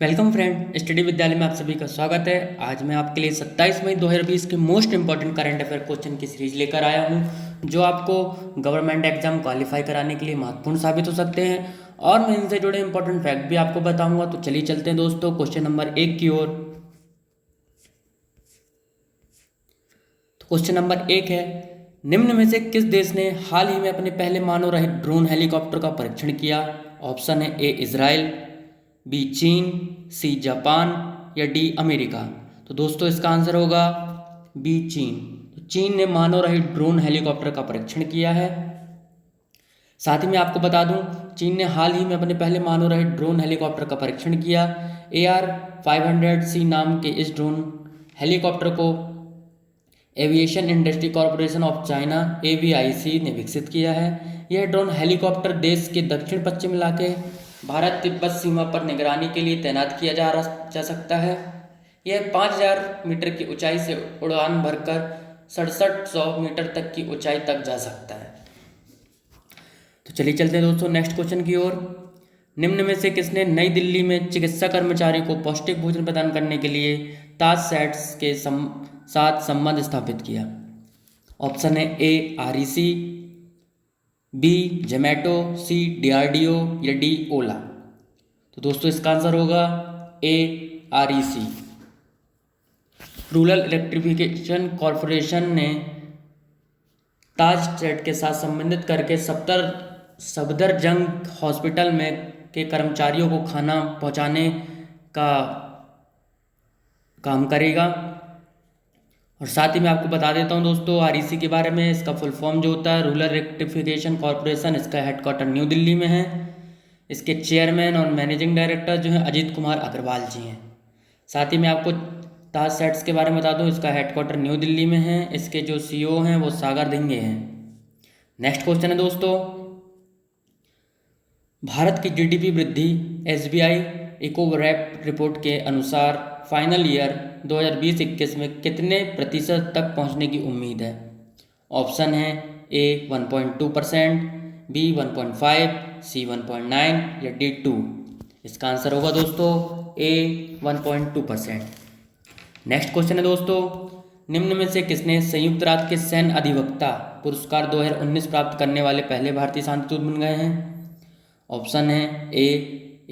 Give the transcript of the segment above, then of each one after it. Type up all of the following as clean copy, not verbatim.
Welcome friend, study विद्यालय में आप सभी का स्वागत है। आज मैं आपके लिए 27 मई 2020 के most important current affair question की सीरीज लेकर आया हूं, जो आपको गवर्नमेंट एग्जाम क्वालिफाई कराने के लिए महत्वपूर्ण साबित हो सकते हैं। और मैं इनसे जुड़े इंपॉर्टेंट फैक्ट भी आपको बताऊंगा। तो चलिए चलते हैं दोस्तों क्वेश्चन नंबर 1 की ओर। तो क्वेश्चन नंबर 1 है, निम्न में से किस देश ने हाल ही में अपने पहले मानव रहित ड्रोन हेलीकॉप्टर का परीक्षण किया? ऑप्शन है ए इजराइल, बी चीन, सी जापान या डी अमेरिका। तो दोस्तों इसका आंसर होगा बी चीन। तो चीन ने मानव रहित ड्रोन हेलीकॉप्टर का परीक्षण किया है। साथ ही मैं आपको बता दूं, चीन ने हाल ही में अपने पहले मानव रहित ड्रोन हेलीकॉप्टर का परीक्षण किया। AR-500C नाम के इस ड्रोन हेलीकॉप्टर को aviation industry corporation of China AVIC ने विकसित किया है। यह ड्रोन हेलीकॉप्टर देश के दक्षिण पश्चिम इलाके भारत तिब्बत सीमा पर निगरानी के लिए तैनात किया जा सकता है। यह 5000 मीटर की ऊंचाई से उड़ान भरकर 6700 मीटर तक की ऊंचाई तक जा सकता है। तो चलिए चलते हैं दोस्तों नेक्स्ट क्वेश्चन की ओर। निम्न में से किसने नई दिल्ली में चिकित्सा कर्मचारी को पौष्टिक भोजन प्रदान करने के लिए ताज सेट्स के साथ संबंध स्थापित किया? ऑप्शन है ए REC, बी जोमेटो, सी DRDO या डी ओला। तो दोस्तों इसका आंसर होगा ए REC। रूरल इलेक्ट्रिफिकेशन कॉरपोरेशन ने ताज सेट के साथ संबंधित करके सफदरजंग हॉस्पिटल में के कर्मचारियों को खाना पहुंचाने का काम करेगा। और साथ ही मैं आपको बता देता हूं दोस्तों REC के बारे में। इसका फुल फॉर्म जो होता है रूरल इलेक्ट्रिफिकेशन कॉरपोरेशन, इसका हेडक्वार्टर न्यू दिल्ली में है। इसके चेयरमैन और मैनेजिंग डायरेक्टर जो हैं अजीत कुमार अग्रवाल जी हैं। साथ ही मैं आपको ताज सेट्स के बारे में बता दूं, इसका हेडक्वार्टर न्यू दिल्ली में है। इसके जो CEO हैं वो सागर धिंगे हैं। नेक्स्ट क्वेश्चन है दोस्तों, भारत की GDP वृद्धि SBI इकोवैप रिपोर्ट के अनुसार फाइनल ईयर 2020-21 में कितने प्रतिशत तक पहुंचने की उम्मीद है? ऑप्शन है ए 1.2%, बी 1.5, सी 1.9 या डी 2। इसका आंसर होगा दोस्तों ए 1.2%। नेक्स्ट क्वेश्चन है दोस्तों, निम्न में से किसने संयुक्त राष्ट्र के सैन्य अधिवक्ता पुरस्कार 2019 प्राप्त करने वाले पहले भारतीय शांतिदूत बन गए हैं? ऑप्शन है ए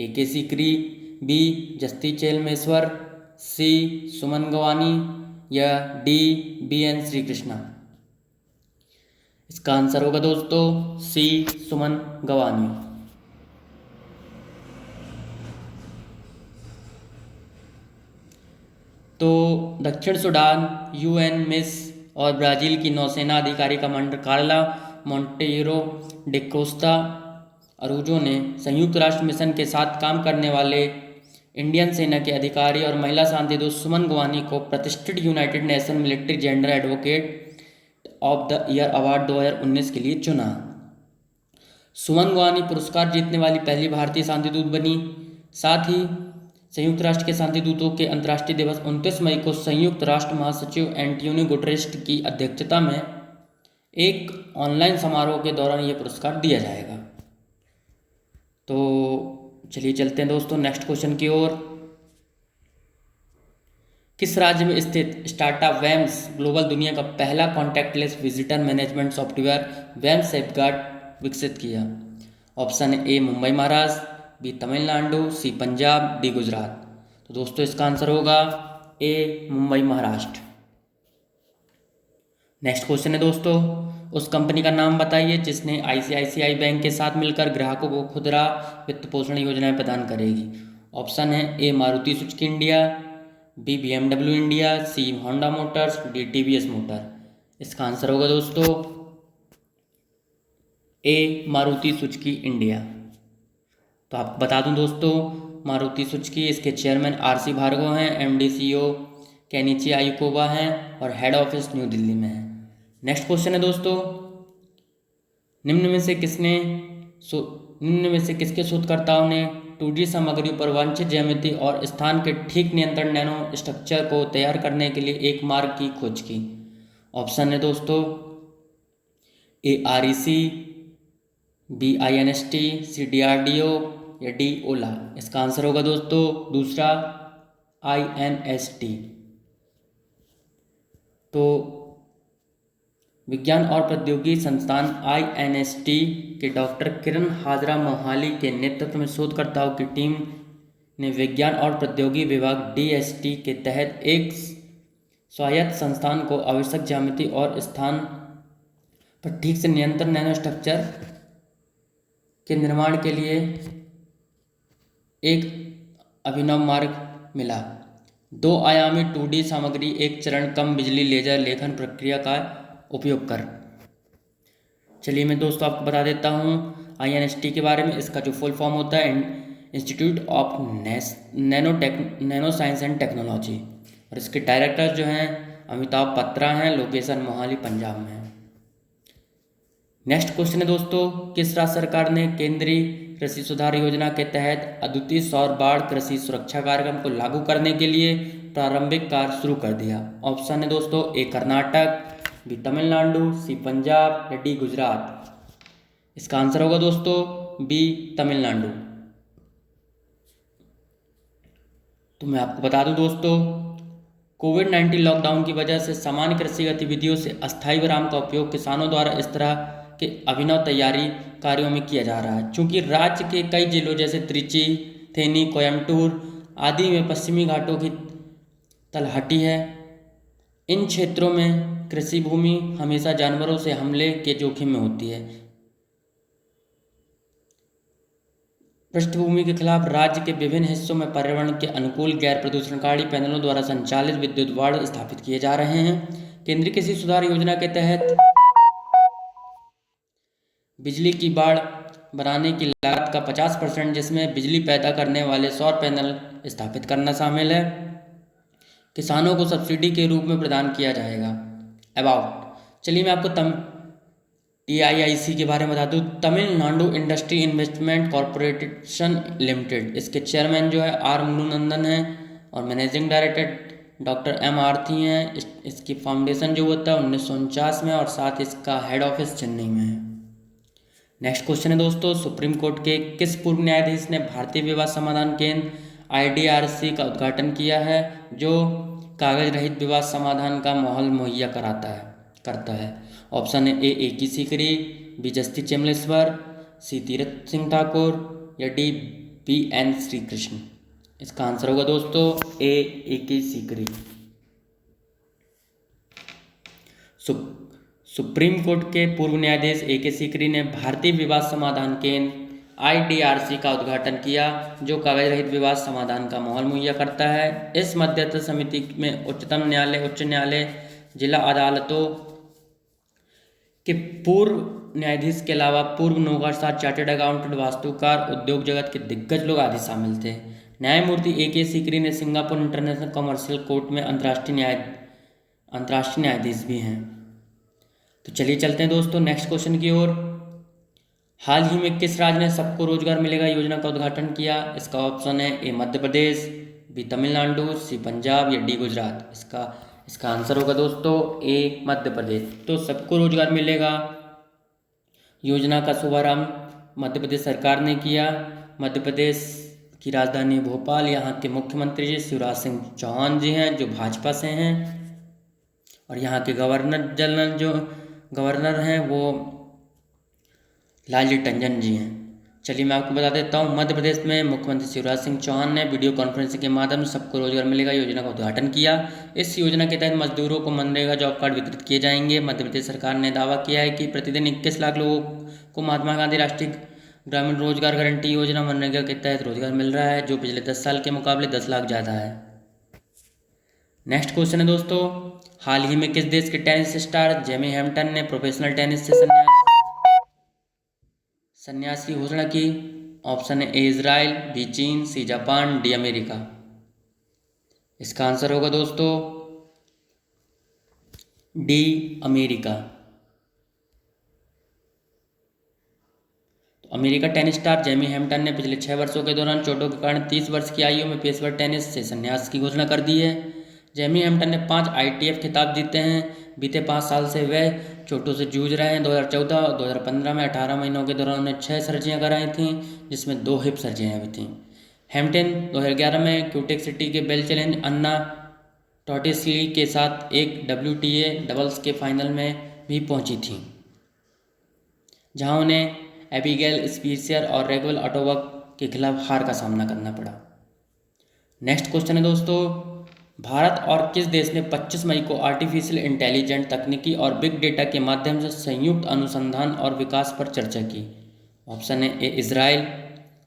AK सीकरी, बी जस्ती चेलमेश्वर, सी सुमन गवानी या डी BN श्री कृष्णा। इसका आंसर होगा दोस्तों सी सुमन गवानी। तो दक्षिण सूडान, UN मिस और ब्राज़ील की नौसेना अधिकारी कमांडर कार्ला मोंटेरो डिकोस्टा अरूजो ने संयुक्त राष्ट्र मिशन के साथ काम करने वाले इंडियन सेना के अधिकारी और महिला शांतिदूत सुमन गवानी को प्रतिष्ठित United nation military gender advocate of the year award 2019 के लिए चुना। सुमन गवानी पुरस्कार जीतने वाली पहली भारतीय शांतिदूत बनी। साथ ही संयुक्त राष्ट्र के शांतिदूतों के अंतर्राष्ट्रीय दिवस 29 मई को संयुक्त राष्ट्र महासचिव एंटोनियो गुटेरेस की अध्यक्षता में एक ऑनलाइन समारोह के दौरान यह पुरस्कार दिया जाएगा। तो चलिए चलते हैं दोस्तों नेक्स्ट क्वेश्चन की ओर। किस राज्य में स्थित स्टार्टअप वेम्स ग्लोबल दुनिया का पहला कॉन्टैक्टलेस विजिटर मैनेजमेंट सॉफ्टवेयर वेम्स सेफगार्ड विकसित किया? Option A Mumbai Maharashtra, B Tamil Nadu, C Punjab, D Gujarat. तो दोस्तों इसका आंसर होगा A Mumbai Maharashtra. Next question है दोस्तों, उस कंपनी का नाम बताइए जिसने ICICI बैंक के साथ मिलकर ग्राहकों को खुदरा वित्त पोषण योजनाएं प्रदान करेगी? ऑप्शन है A Maruti Suzuki India, B BMW India, C Honda Motors, D TVS motor. इसका आंसर होगा दोस्तों ए मारुति सुजुकी इंडिया। तो आपको बता दूं दोस्तों, मारुति सुजुकी इसके चेयरमैन RC भार्गव हैं, MD CEO केनिची आयुकोबा हैं और हेड ऑफिस न्यू दिल्ली में है। नेक्स्ट क्वेश्चन है दोस्तों, निम्न में से किसके शोधकर्ताओं ने 2D सामग्रियों पर वांछित ज्यामिति और स्थान के ठीक नियंत्रण नैनो स्ट्रक्चर को तैयार करने के लिए एक मार्ग की खोज की? ऑप्शन है दोस्तों ए REC, बी INST, सी DRDO या डी ओला? इसका आंसर होगा दोस्तों दूसरा INST। तो विज्ञान और प्रौद्योगिकी संस्थान INST के डॉक्टर किरण हाजरा मोहाली के नेतृत्व में शोधकर्ताओं की टीम ने विज्ञान और प्रौद्योगिकी विभाग DST के तहत एक स्वायत्त संस्थान को आवश्यक ज्यामिति और स्थान पर ठीक से नियंत्रण नैनो स्ट्रक्चर के निर्माण के लिए एक अभिनव मार्ग मिला। 2 आयामी 2D सामग्री एक चरण कम बिजली लेजर लेखन प्रक्रिया का उपयोग कर। चलिए मैं दोस्तों आपको बता देता हूँ INST के बारे में। इसका जो फुल फॉर्म होता है institute of nano science and technology, और इसके डायरेक्टर जो हैं अमिताभ बत्रा हैं। लोकेशन मोहाली पंजाब में है। नेक्स्ट क्वेश्चन है दोस्तों, किस राज्य सरकार ने केंद्रीय कृषि सुधार योजना के तहत अद्वितीय सौर बाढ़ कृषि सुरक्षा कार्यक्रम को लागू करने के लिए प्रारंभिक कार्य शुरू कर दिया? ऑप्शन है दोस्तों ए कर्नाटक, बी तमिलनाडु, सी पंजाब या डी गुजरात? इसका आंसर होगा दोस्तों बी तमिलनाडु। तो मैं आपको बता दूं दोस्तों, कोविड-19 लॉकडाउन की वजह से सामान्य कृषि गतिविधियों से अस्थायी विराम का उपयोग किसानों द्वारा इस तरह के अभिनव तैयारी कार्यों में किया जा रहा है। चूंकि राज्य के कई जिलों जैसे त्रिची, थेनी, कोयम्बटूर आदि में पश्चिमी घाटों की तलहटी है, इन क्षेत्रों में कृषि भूमि हमेशा जानवरों से हमले के जोखिम में होती है। पृष्ठभूमि के खिलाफ राज्य के विभिन्न हिस्सों में पर्यावरण के अनुकूल गैर प्रदूषणकारी पैनलों द्वारा संचालित विद्युत वार्ड स्थापित किए जा रहे हैं। केंद्रीय कृषि सुधार योजना के तहत बिजली की बाड़ बनाने की लागत का 50%, जिसमें बिजली पैदा करने वाले सौर पैनल स्थापित करना शामिल है, किसानों को सब्सिडी के रूप में प्रदान किया जाएगा। अबाउट चलिए मैं आपको TIIC के बारे में बता दूँ। Tamil Nadu industry investment corporation limited, इसके चेयरमैन जो है R मुरुगनंदन है और मैनेजिंग डायरेक्टर डॉक्टर M आरती हैं। इसकी फाउंडेशन जो होता है 1949 में, और साथ इसका हेड ऑफिस चेन्नई में है। नेक्स्ट क्वेश्चन है दोस्तों, सुप्रीम कोर्ट के किस पूर्व न्यायाधीश ने भारतीय विवाद समाधान केंद्र IDRC का उद्घाटन किया है, जो कागज रहित विवाद समाधान का माहौल मुहैया करता है? ऑप्शन है ए की सीकरी, बी जस्टिस चेमलेश्वर, सी तीरथ सिंह ठाकुर या डी BN श्रीकृष्ण? इसका आंसर होगा दोस्तों ए की सीकरी। सुप्रीम कोर्ट के पूर्व न्यायाधीश के सीकरी ने भारतीय विवाद समाधान केंद्र IDRC का उद्घाटन किया, जो कागज रहित विवाद समाधान का माहौल मुहैया करता है। इस मध्यस्थ समिति में उच्चतम न्यायालय, उच्च न्यायालय, जिला अदालतों के पूर्व न्यायाधीश के अलावा पूर्व नौकरशाह, चार्टर्ड अकाउंटेंट, वास्तुकार, उद्योग जगत के दिग्गज लोग आदि शामिल थे। न्यायमूर्ति के सीकरी ने सिंगापुर इंटरनेशनल कमर्शियल कोर्ट में अंतर्राष्ट्रीय न्यायाधीश भी हैं। तो चलिए चलते हैं दोस्तों नेक्स्ट क्वेश्चन की ओर। हाल ही में किस राज्य ने सबको रोजगार मिलेगा योजना का उद्घाटन किया? इसका ऑप्शन है ए मध्य प्रदेश, बी तमिलनाडु, सी पंजाब या डी गुजरात? इसका आंसर होगा दोस्तों ए मध्य प्रदेश। तो सबको रोजगार मिलेगा योजना का शुभारंभ मध्य प्रदेश सरकार ने किया। मध्य प्रदेश की राजधानी भोपाल, यहाँ के मुख्यमंत्री जी शिवराज सिंह चौहान जी हैं, जो भाजपा से हैं, और यहाँ के गवर्नर हैं वो लालजी टंडन जी हैं। चलिए मैं आपको बता देता हूँ, मध्य प्रदेश में मुख्यमंत्री शिवराज सिंह चौहान ने वीडियो कॉन्फ्रेंसिंग के माध्यम से सबको रोजगार मिलेगा योजना का उद्घाटन किया। इस योजना के तहत मजदूरों को मनरेगा जॉब कार्ड वितरित किए जाएंगे। मध्य प्रदेश सरकार ने दावा किया है कि प्रतिदिन 21 लाख लोगों को महात्मा गांधी राष्ट्रीय ग्रामीण रोजगार गारंटी योजना मनरेगा के तहत रोजगार मिल रहा है, जो पिछले 10 साल के मुकाबले 10 लाख ज़्यादा है। नेक्स्ट क्वेश्चन है दोस्तों, हाल ही में किस देश के टेनिस स्टार जेमी हैम्पटन ने प्रोफेशनल टेनिस से संन्यास की घोषणा की? ऑप्शन है ए इजराइल, बी चीन, सी जापान, डी अमेरिका? इसका आंसर होगा दोस्तों डी अमेरिका। तो America tennis star Jamie Hampton ने पिछले 6 वर्षों के दौरान चोटों के कारण 30 वर्ष की आयु में पेशेवर टेनिस से संन्यास की घोषणा कर दी है। जेमी हैम्पटन ने 5 ITF खिताब जीते हैं, बीते 5 साल से वे चोटों से जूझ रहे हैं। 2014 और 2015 में 18 महीनों के दौरान उन्हें 6 सर्जरियां कराई थीं, जिसमें 2 हिप सर्जरियां भी थीं। हैम्पटन 2011 में क्यूटेक सिटी के बेल चैलेंज अन्ना टॉटिसली के साथ एक WTA डबल्स के फाइनल में भी पहुंची थीं, जहां उन्हें एबिगेल स्पीसियर और रेगुल ऑटोवक के खिलाफ हार का सामना करना पड़ा। नेक्स्ट क्वेश्चन है दोस्तों, भारत और किस देश ने 25 मई को आर्टिफिशियल इंटेलिजेंट तकनीकी और बिग डेटा के माध्यम से संयुक्त अनुसंधान और विकास पर चर्चा की? ऑप्शन है ए इजराइल,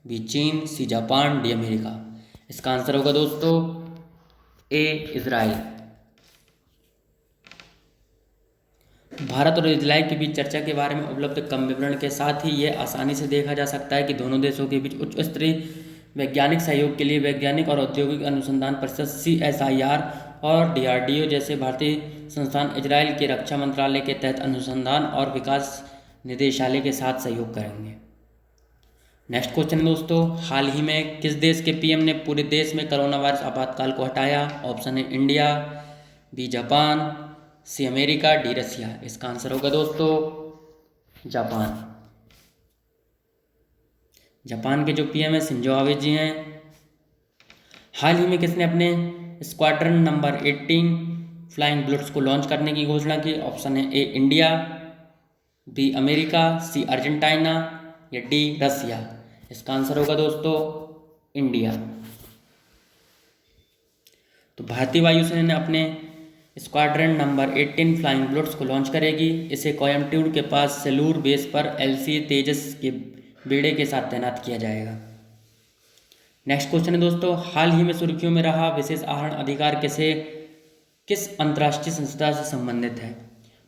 बी चीन, सी जापान, डी अमेरिका। इसका आंसर होगा दोस्तों ए इजराइल। भारत और इजराइल के बीच चर्चा के बारे में उपलब्ध कम विवरण के साथ ही यह आसानी से देखा जा सकता है कि दोनों देशों के बीच उच्च स्तरीय वैज्ञानिक सहयोग के लिए वैज्ञानिक और औद्योगिक अनुसंधान परिषद CSIR और DRDO जैसे भारतीय संस्थान इजराइल के रक्षा मंत्रालय के तहत अनुसंधान और विकास निदेशालय के साथ सहयोग करेंगे। नेक्स्ट क्वेश्चन दोस्तों, हाल ही में किस देश के PM ने पूरे देश में कोरोना वायरस आपातकाल को हटाया? ऑप्शन है India, B Japan, C America, D Russia. इसका आंसर होगा दोस्तों जापान। जापान के जो PM है शिंजो आबे जी हैं। हाल ही में किसने अपने स्क्वाड्रन नंबर 18 फ्लाइंग बुलेट्स को लॉन्च करने की घोषणा की? ऑप्शन है A India, B America, C Argentina या डी रसिया। इसका आंसर होगा दोस्तों इंडिया। तो भारतीय वायुसेना ने अपने स्क्वाड्रन नंबर 18 फ्लाइंग बुलेट्स को लॉन्च करेगी। इसे कोयम्बटूर के पास सेलूर बेस पर LCA तेजस के बेड़े के साथ तैनात किया जाएगा। नेक्स्ट क्वेश्चन है दोस्तों, हाल ही में सुर्खियों में रहा विशेष आहरण अधिकार किस अंतर्राष्ट्रीय संस्था से संबंधित है?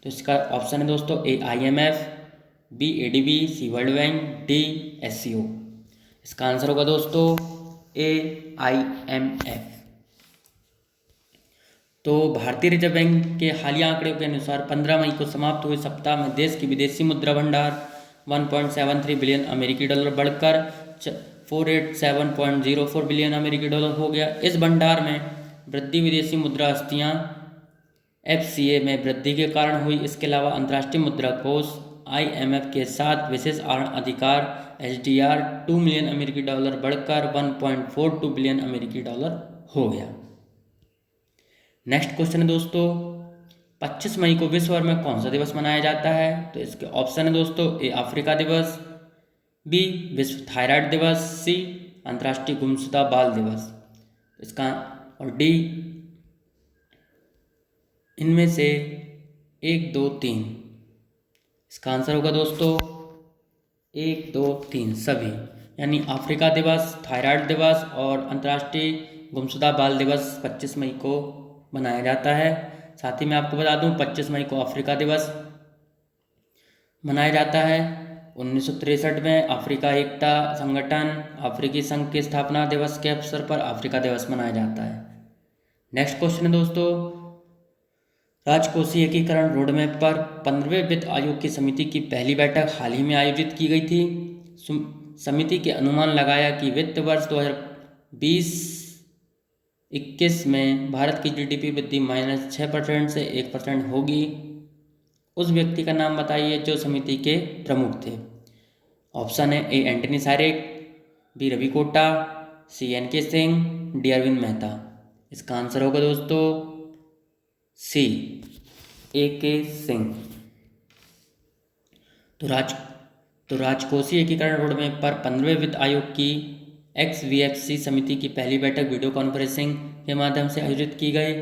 तो इसका ऑप्शन है दोस्तों ए IMF, बी ADB, सी वर्ल्ड बैंक, डी SCO। इसका आंसर होगा दोस्तों ए IMF। तो भारतीय रिजर्व बैंक के हालिया आंकड़ों के अनुसार 15 मई को समाप्त हुए सप्ताह में देश की विदेशी मुद्रा भंडार 1.73 बिलियन अमेरिकी डॉलर बढ़कर 487.04 बिलियन अमेरिकी डॉलर हो गया। इस भंडार में वृद्धि विदेशी मुद्रा हस्तियां FCA में वृद्धि के कारण हुई। इसके अलावा अंतर्राष्ट्रीय मुद्रा कोष IMF के साथ विशेष आहरण अधिकार HDR 2 मिलियन अमेरिकी डॉलर बढ़कर 1.42 बिलियन अमेरिकी डॉलर हो गया। नेक्स्ट क्वेश्चन है दोस्तों, 25 मई को विश्व भर में कौन सा दिवस मनाया जाता है? तो इसके ऑप्शन है दोस्तों ए अफ्रीका दिवस, बी विश्व थायराइड दिवस, सी अंतर्राष्ट्रीय गुमशुदा बाल दिवस। इसका और डी इनमें से 1, 2, 3। इसका आंसर होगा दोस्तों 1, 2, 3 सभी, यानी अफ्रीका दिवस, थायराइड दिवस और अंतर्राष्ट्रीय गुमशुदा बाल दिवस 25 मई को मनाया जाता है। साथ ही मैं आपको बता दूं 25 मई को अफ्रीका दिवस मनाया जाता है। 1963 में अफ्रीका एकता संगठन अफ्रीकी संघ के स्थापना दिवस के अवसर पर अफ्रीका दिवस मनाया जाता है। नेक्स्ट क्वेश्चन है दोस्तों, राजकोषीय एकीकरण रोडमैप पर 15वें वित्त आयोग की समिति की पहली बैठक हाल ही में आयोजित की गई थी। समिति के अनुमान लगाया कि वित्त वर्ष 2020-21 में भारत की GDP वृद्धि -6% से 1% होगी। उस व्यक्ति का नाम बताइए जो समिति के प्रमुख थे। ऑप्शन है ए एंटनी सारेक, बी रवि कोटा, सी NK सिंह, डी अरविंद मेहता। इसका आंसर होगा दोस्तों सी AK सिंह। तो राजकोषीय एकीकरण रोडमैप पर 15वें वित्त आयोग की XVFC समिति की पहली बैठक वीडियो कॉन्फ्रेंसिंग के माध्यम से आयोजित की गई।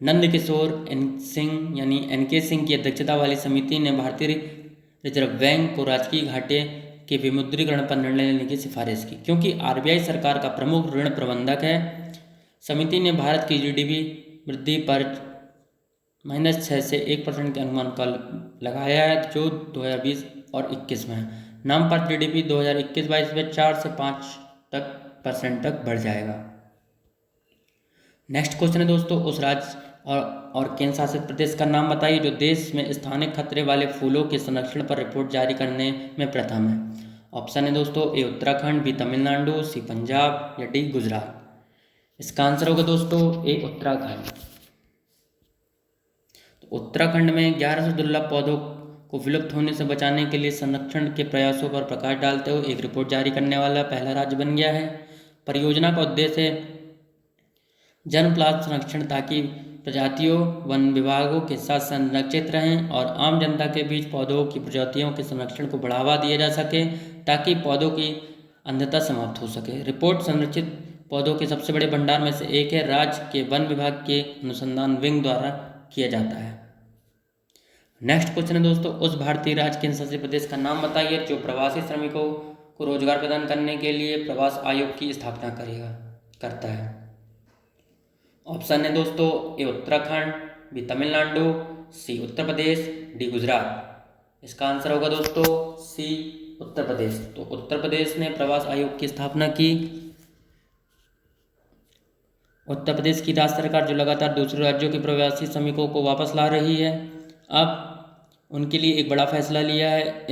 नंद किशोर सिंह यानी NK सिंह की अध्यक्षता वाली समिति ने भारतीय रिजर्व बैंक को राजकीय घाटे के विमुद्रीकरण पर निर्णय लेने की सिफारिश की। क्योंकि RBI सरकार का प्रमुख ऋण प्रबंधक है, समिति ने भारत की GDP वृद्धि पर -6 से 1% के अनुमान का लगाया है, जो 2020 और 21 में नाममात्र GDP 2021-22 में 4 से 5% तक बढ़ जाएगा। नेक्स्ट क्वेश्चन है दोस्तों, उस राज्य और केंद्र शासित प्रदेश का नाम बताइए जो देश में स्थानिक खतरे वाले फूलों के संरक्षण पर रिपोर्ट जारी करने में प्रथम है। ऑप्शन है दोस्तों ए उत्तराखंड, बी तमिलनाडु, सी पंजाब या डी गुजरात। इसका आंसर होगा दोस्तों ए उत्तराखंड। तो उत्तराखंड में 1100 दुर्लभ पौधों को विलुप्त होने से बचाने के लिए संरक्षण के प्रयासों पर प्रकाश डालते हुए एक रिपोर्ट जारी करने वाला पहला राज्य बन गया है। परियोजना का उद्देश्य जन्मजात संरक्षण ताकि प्रजातियों वन विभागों के साथ संरक्षित रहें और आम जनता के बीच पौधों की प्रजातियों के संरक्षण को बढ़ावा दिया जा सके ताकि पौधों की अंधता समाप्त हो सके। रिपोर्ट संरक्षित पौधों के सबसे बड़े भंडार में से एक है, राज्य के वन विभाग के अनुसंधान विंग द्वारा किया जाता है। नेक्स्ट क्वेश्चन है दोस्तों, उस भारतीय राज्य केंद्र शासित प्रदेश का नाम बताइए जो प्रवासी श्रमिकों को रोजगार प्रदान करने के लिए प्रवास आयोग की स्थापना करता है। ऑप्शन है दोस्तों, ए उत्तराखंड, बी तमिलनाडु, सी उत्तर प्रदेश, डी गुजरात। इसका आंसर होगा दोस्तों सी उत्तर प्रदेश। तो उत्तर प्रदेश ने प्रवास आयोग की स्थापना की। उत्तर प्रदेश की राज्य सरकार जो लगातार दूसरे राज्यों के प्रवासी श्रमिकों को वापस ला रही है, अब उनके लिए एक बड़ा फैसला लिया है।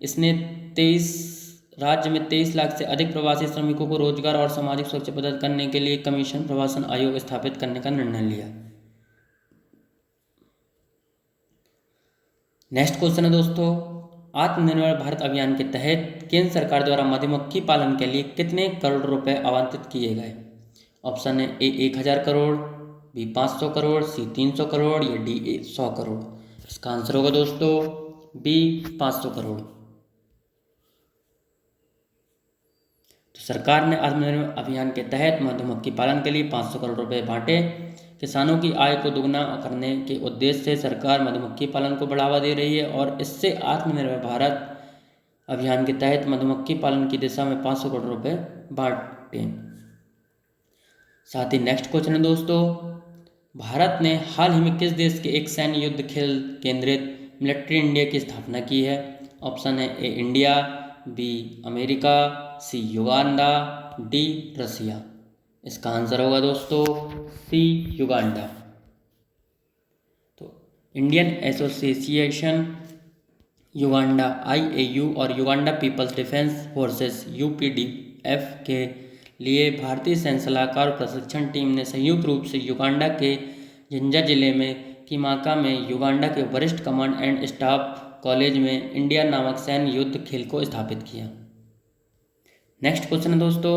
इसने 23 राज्य में 23 लाख से अधिक प्रवासी श्रमिकों को रोजगार और सामाजिक सुरक्षा प्रदान करने के लिए कमीशन प्रवासन आयोग स्थापित करने का निर्णय लिया। नेक्स्ट क्वेश्चन है दोस्तों, आत्मनिर्भर भारत अभियान के तहत केंद्र सरकार द्वारा मधुमक्खी पालन के लिए कितने करोड़ रुपए आवंटित किए गए। ऑप्शन है ए 1000 करोड़, बी 500 करोड़, सी 300 करोड़ या डी 100 करोड़। इसका आंसर होगा दोस्तों बी 500 करोड़। तो सरकार ने आत्मनिर्भर अभियान के तहत मधुमक्खी पालन के लिए 500 करोड़ रुपए बांटे। किसानों की आय को दुगना करने के उद्देश्य से सरकार मधुमक्खी पालन को बढ़ावा दे रही है और इससे आत्मनिर्भर भारत अभियान के तहत मधुमक्खी पालन की दिशा में 500 करोड़ रुपए बांटे। साथ ही नेक्स्ट क्वेश्चन है दोस्तों, भारत ने हाल ही में किस देश के एक सैन्य युद्ध खेल केंद्रित मिलिट्री इंडिया की स्थापना की है। ऑप्शन है A India, B America, C Uganda, D Russia. इसका आंसर होगा दोस्तों सी युगांडा। तो इंडियन एसोसिएशन युगांडा IAU और Uganda people's defence forces UPDF के लिए भारतीय सैन्य सलाहकार और प्रशिक्षण टीम ने संयुक्त रूप से युगांडा के जिंजा जिले में कीमाका में युगांडा के वरिष्ठ कमांड एंड स्टाफ कॉलेज में इंडिया नामक सैन्य युद्ध खेल को स्थापित किया। नेक्स्ट क्वेश्चन है दोस्तों,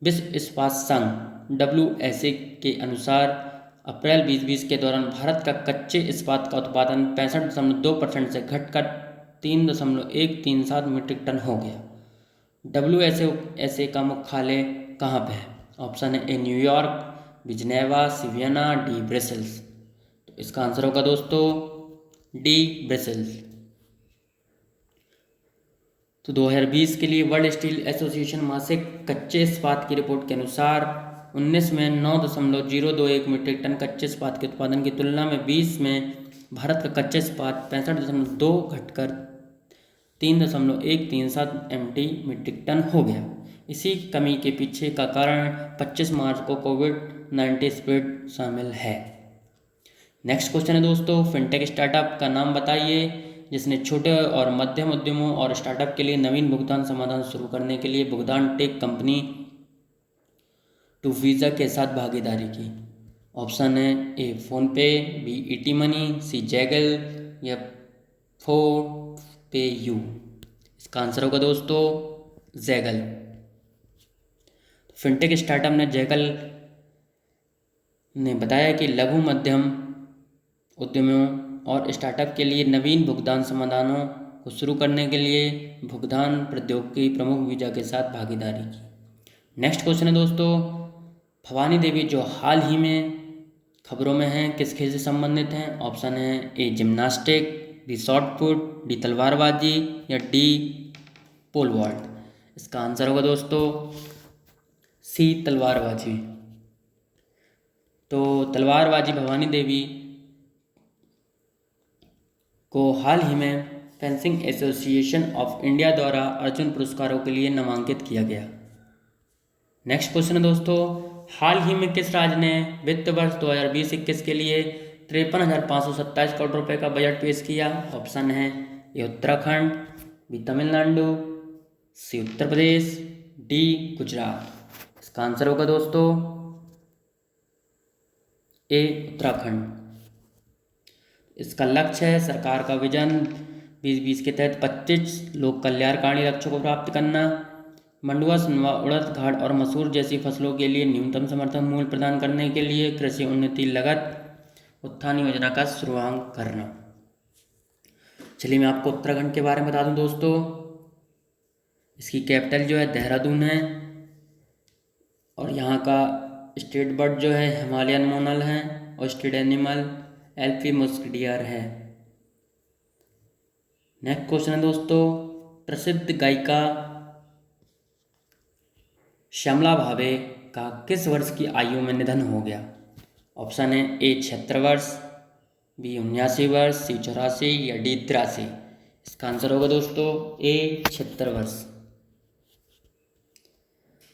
विश्व इस्पात संघ WSA के अनुसार अप्रैल 2020 के दौरान भारत का कच्चे इस्पात का उत्पादन 65.2% से घटकर 3.137 मीट्रिक टन हो गया। WSA का मुख्यालय कहाँ पे है। ऑप्शन है ए न्यूयॉर्क, बी जिनेवा, सी वियना, डी ब्रसेल्स। तो इसका आंसर होगा दोस्तों डी ब्रसेल्स। तो 2020 के लिए वर्ल्ड स्टील एसोसिएशन मासिक कच्चे इस्पात की रिपोर्ट के अनुसार 19 में 9.021 मीट्रिक टन कच्चे इस्पात के उत्पादन की तुलना में 20 में भारत का कच्चा इस्पात 65.2 घटकर 3.137 MT मीट्रिक टन हो गया। इसी कमी के पीछे का कारण 25 मार्च को कोविड-19 स्प्रेड शामिल है। नेक्स्ट क्वेश्चन है दोस्तों, फिनटेक स्टार्टअप का नाम बताइए जिसने छोटे और मध्यम उद्यमों और स्टार्टअप के लिए नवीन भुगतान समाधान शुरू करने के लिए भुगतान टेक कंपनी टू वीज़ा के साथ भागीदारी की। ऑप्शन है ए फोनपे, बी ईटी मनी, सी जैगल या फोनपे यू। इसका आंसर होगा दोस्तों जैगल। फिनटेक स्टार्टअप ने जैगल ने बताया कि लघु मध्यम उद्यमियों और स्टार्टअप के लिए नवीन भुगतान समाधानों को शुरू करने के लिए भुगतान प्रौद्योगिकी प्रमुख वीज़ा के साथ भागीदारी की। नेक्स्ट क्वेश्चन है दोस्तों, भवानी देवी जो हाल ही में खबरों में हैं किस खेल से संबंधित हैं। ऑप्शन है ए जिम्नास्टिक, बी शॉटपुट, डी तलवारबाजी या डी पोल वॉल्ट। इसका आंसर होगा दोस्तों सी तलवारबाजी। तो तलवारबाजी भवानी देवी को हाल ही में फेंसिंग एसोसिएशन ऑफ इंडिया द्वारा अर्जुन पुरस्कारों के लिए नामांकित किया गया। नेक्स्ट क्वेश्चन है दोस्तों, हाल ही में किस राज्य ने वित्त वर्ष 2020-21 के लिए 53,527 करोड़ रुपए का बजट पेश किया। ऑप्शन है ए उत्तराखंड, बी तमिलनाडु, सी उत्तर प्रदेश, डी गुजरात। इसका आंसर होगा दोस्तों ए उत्तराखंड। इसका लक्ष्य है सरकार का विजन 2020 के तहत 25 लोक कल्याणकारी लक्ष्यों को प्राप्त करना। मंडुआ, सुनवा, उड़द, घाड़ और मसूर जैसी फसलों के लिए न्यूनतम समर्थन मूल्य प्रदान करने के लिए कृषि उन्नति लागत उत्थान योजना का शुभारंभ करना। चलिए मैं आपको उत्तराखंड के बारे में बता दूं दोस्तों। इसकी कैपिटल जो है देहरादून है और यहाँ का स्टेट बर्ड जो है हिमालयन मोनल है और स्टेट एनिमल एल्फी मुस्कडियर है। नेक्स्ट क्वेश्चन है दोस्तों, प्रसिद्ध गायिका श्यामला भावे का किस वर्ष की आयु में निधन हो गया? ऑप्शन है ए 76 वर्ष, बी 79 वर्ष, सी 84 या डी 83। इसका आंसर होगा दोस्तों ए 76 वर्ष।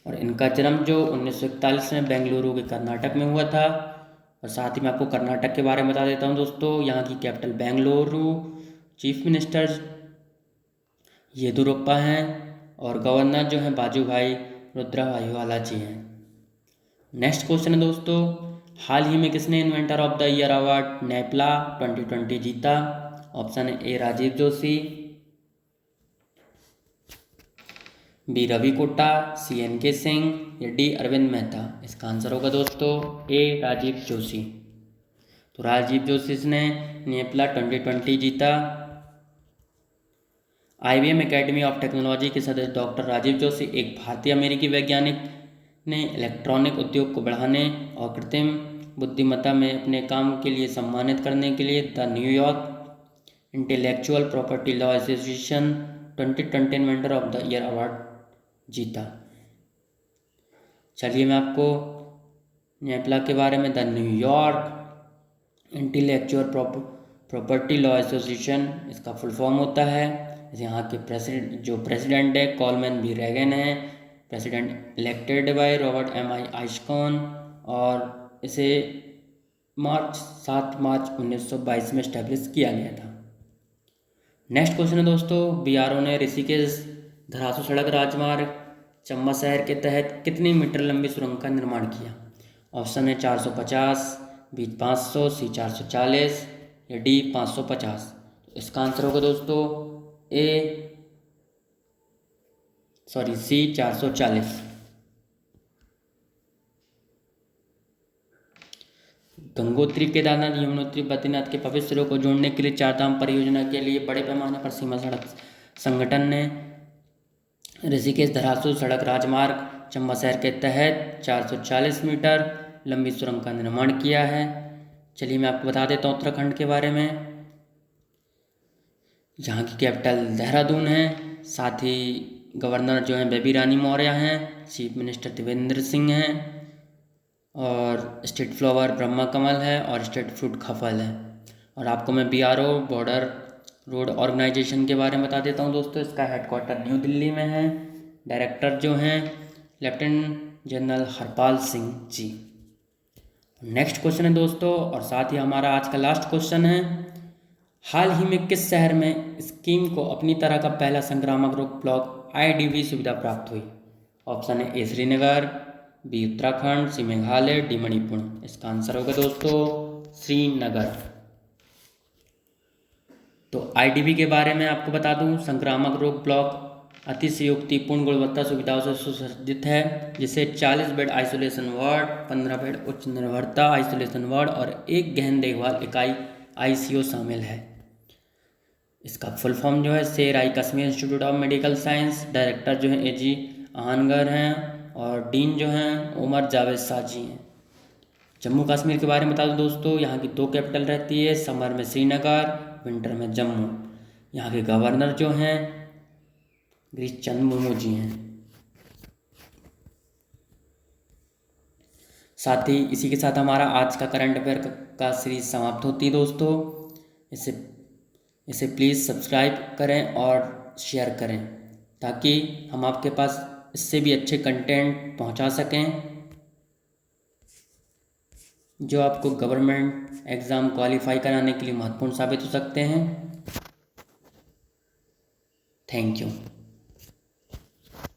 और इनका जन्म जो 1941 में बेंगलुरु के कर्नाटक में हुआ था। और साथ ही मैं आपको कर्नाटक के बारे में बता देता हूँ दोस्तों। यहाँ की capital Bengaluru, chief minister Yediyurappa हैं और गवर्नर जो हैं बाजूभाई रुद्रभाई जी हैं। नेक्स्ट क्वेश्चन है दोस्तों, हाल ही में किसने inventor of the year award नेपला 2020 जीता? ऑप्शन है A Rajiv Joshi, B Ravi Kota, C N K. Singh या डी अरविंद मेहता। इसका आंसर होगा दोस्तों ए राजीव जोशी। तो राजीव जोशी ने नेपला 2020 जीता। IBM एकेडमी ऑफ टेक्नोलॉजी के सदस्य डॉक्टर राजीव जोशी एक भारतीय अमेरिकी वैज्ञानिक ने इलेक्ट्रॉनिक उद्योग को बढ़ाने और कृत्रिम बुद्धिमत्ता में अपने काम के लिए सम्मानित करने के लिए the New York intellectual property law association 2020 inventor of the year award जीता। चलिए मैं आपको नेपला के बारे में, the New York intellectual property law association इसका फुल फॉर्म होता है। यहाँ के प्रेसिडेंट है कॉलमैन बी रेगन है, president elected by Robert M ISKCON और इसे 7 मार्च 1922 में इस्टेब्लिश किया गया था। नेक्स्ट क्वेश्चन है दोस्तों, BRO ने ऋषिकेश धरासू सड़क राजमार्ग चंबा शहर के तहत कितनी मीटर लंबी सुरंग का निर्माण किया? ऑप्शन है 450, बी 500, सी 440 या डी 550। इसका आंसर होगा दोस्तों सी 440। गंगोत्री, केदारनाथ, यमुनोत्री, बद्रीनाथ के पवित्र शिविरों को जोड़ने के लिए चारधाम परियोजना के लिए बड़े पैमाने पर सीमा सड़क संगठन ने ऋषिकेश धरासू सड़क राजमार्ग चंबा शहर के तहत 440 मीटर लंबी सुरंग का निर्माण किया है। चलिए मैं आपको बता देता हूँ उत्तराखंड के बारे में। जहाँ की कैपिटल देहरादून है, साथ ही गवर्नर जो हैं बेबी रानी मौर्य हैं, चीफ मिनिस्टर त्रिवेंद्र सिंह हैं और स्टेट फ्लावर ब्रह्मा कमल है और स्टेट फ्रूट खफल है। और आपको मैं BRO बॉर्डर रोड ऑर्गेनाइजेशन के बारे में बता देता हूँ दोस्तों। इसका हेडक्वार्टर न्यू दिल्ली में है। डायरेक्टर जो हैं lieutenant general Harpal Singh ji. Next question है दोस्तों और साथ ही हमारा आज का लास्ट क्वेश्चन है, हाल ही में किस शहर में स्कीम को अपनी तरह का पहला संक्रामक रोग ब्लॉक IDV सुविधा प्राप्त हुई? ऑप्शन है ए श्रीनगर, बी उत्तराखंड, सी मेघालय, डी मणिपुर। इसका आंसर होगा दोस्तों श्रीनगर। तो IDV के बारे में आपको बता दूं, संक्रामक रोग ब्लॉक अतिशयोक्तिपूर्ण गुणवत्ता सुविधाओं से सुसज्जित है, जिसे 40 बेड आइसोलेशन वार्ड, 15 बेड उच्च निर्भरता आइसोलेशन वार्ड और 1 गहन देखभाल इकाई ICU शामिल है। इसका फुल फॉर्म जो है Sher i Kashmir Institute of Medical Science. Director जो है AG आहनगर हैं और डीन जो हैं उमर जावेद साजी हैं। जम्मू कश्मीर के बारे में बता दूं दोस्तों, यहाँ की 2 कैपिटल रहती है, समर में श्रीनगर, विंटर में जम्मू। यहाँ के गवर्नर जो हैं गिरीश चंद्र मुर्मू जी हैं। साथ ही इसी के साथ हमारा आज का करंट अफेयर का सीरीज समाप्त होती है दोस्तों। इसे प्लीज़ सब्सक्राइब करें और शेयर करें ताकि हम आपके पास इससे भी अच्छे कंटेंट पहुंचा सकें जो आपको गवर्नमेंट एग्ज़ाम क्वालिफाई कराने के लिए महत्वपूर्ण साबित हो सकते हैं। Thank you.